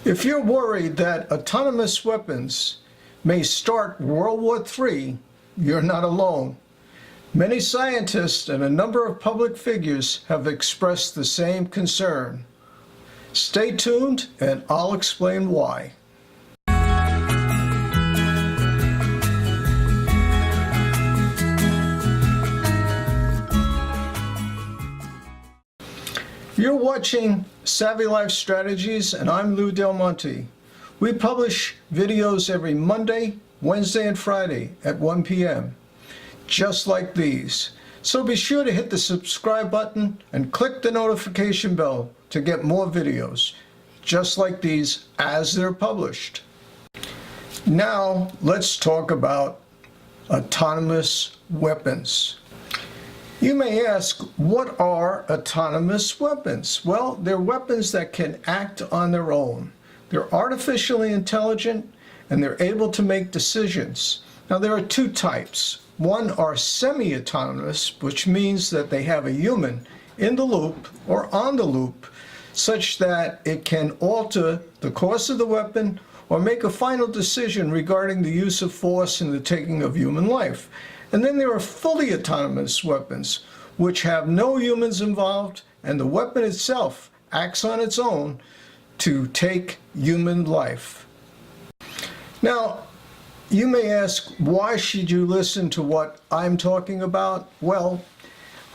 If you're worried that autonomous weapons may start World War III, you're not alone. Many scientists and a number of public figures have expressed the same concern. Stay tuned and I'll explain why. You're watching Savvy Life Strategies, and I'm Lou Del Monte. We publish videos every Monday, Wednesday, and Friday at 1 p.m., just like these. So be sure to hit the subscribe button and click the notification bell to get more videos, just like these as they're published. Now, let's talk about autonomous weapons. You may ask, what are autonomous weapons? Well, they're weapons that can act on their own. They're artificially intelligent and they're able to make decisions. Now, there are two types. One are semi-autonomous, which means that they have a human in the loop or on the loop, such that it can alter the course of the weapon or make a final decision regarding the use of force in the taking of human life. And then there are fully autonomous weapons, which have no humans involved, and the weapon itself acts on its own to take human life. Now, you may ask, why should you listen to what I'm talking about? Well,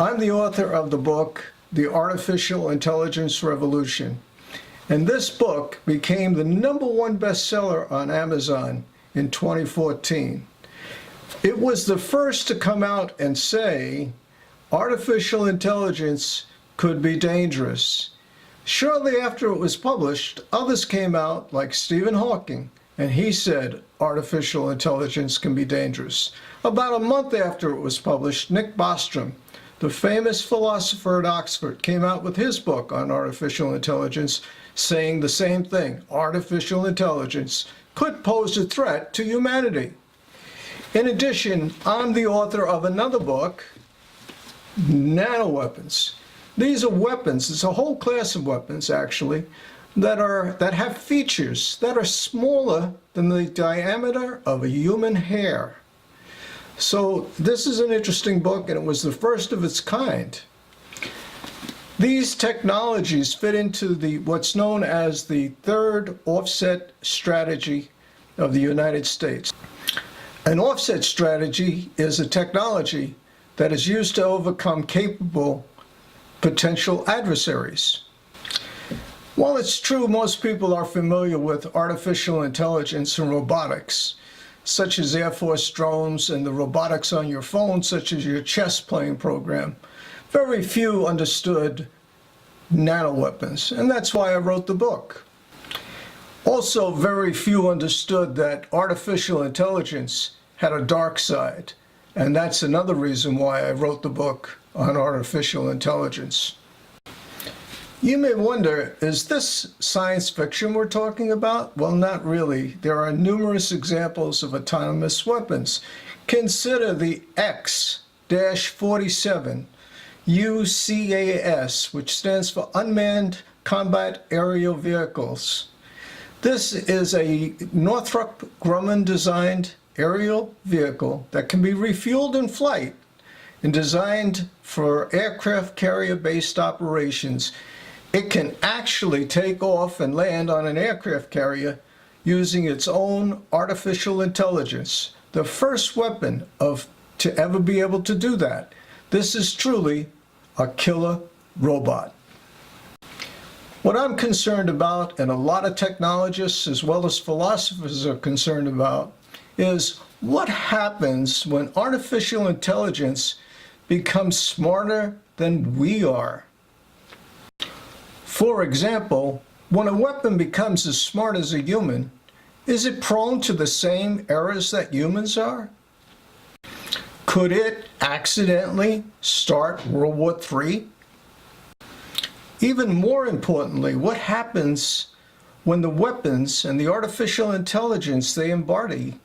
I'm the author of the book, The Artificial Intelligence Revolution. And this book became the #1 bestseller on Amazon in 2014. It was the first to come out and say artificial intelligence could be dangerous. Shortly after it was published, others came out, like Stephen Hawking, and he said artificial intelligence can be dangerous. About a month after it was published, Nick Bostrom, the famous philosopher at Oxford, came out with his book on artificial intelligence, saying the same thing: artificial intelligence could pose a threat to humanity. In addition, I'm the author of another book, Nanoweapons. These are weapons, it's a whole class of weapons actually, that have features that are smaller than the diameter of a human hair. So this is an interesting book, and it was the first of its kind. These technologies fit into what's known as the third offset strategy of the United States. An offset strategy is a technology that is used to overcome capable potential adversaries. While it's true most people are familiar with artificial intelligence and robotics, such as Air Force drones and the robotics on your phone, such as your chess playing program, very few understood nanoweapons, and that's why I wrote the book. Also, very few understood that artificial intelligence had a dark side, and that's another reason why I wrote the book on artificial intelligence. You may wonder, is this science fiction we're talking about? Well, not really. There are numerous examples of autonomous weapons. Consider the X-47 UCAS, which stands for Unmanned Combat Aerial Vehicles. This is a Northrop Grumman designed aerial vehicle that can be refueled in flight and designed for aircraft carrier-based operations. It can actually take off and land on an aircraft carrier using its own artificial intelligence, the first weapon to ever be able to do that. This is truly a killer robot. What I'm concerned about, and a lot of technologists as well as philosophers are concerned about, is what happens when artificial intelligence becomes smarter than we are. For example, when a weapon becomes as smart as a human, is it prone to the same errors that humans are? Could it accidentally start World War III? Even more importantly, what happens when the weapons and the artificial intelligence they embody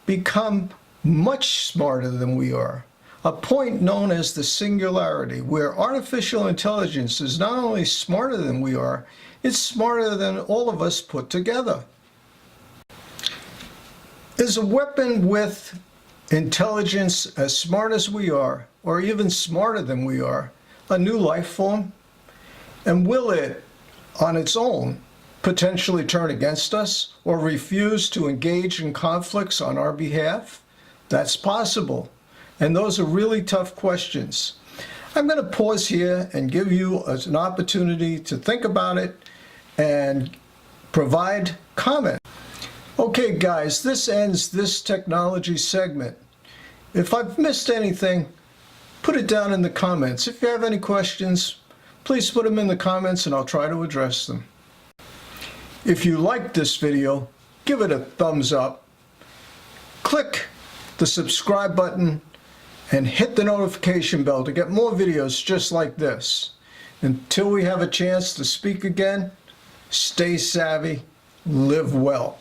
become much smarter than we are? A point known as the Singularity, where artificial intelligence is not only smarter than we are, It's smarter than all of us put together. Is a weapon with intelligence as smart as we are, or even smarter than we are, a new life form? And will it, on its own, potentially turn against us or refuse to engage in conflicts on our behalf? That's possible. And those are really tough questions. I'm going to pause here and give you an opportunity to think about it and provide comment. Okay, guys, this ends this technology segment. If I've missed anything, put it down in the comments. If you have any questions, please put them in the comments and I'll try to address them. If you liked this video, give it a thumbs up. Click the subscribe button and hit the notification bell to get more videos just like this. Until we have a chance to speak again, stay savvy, live well.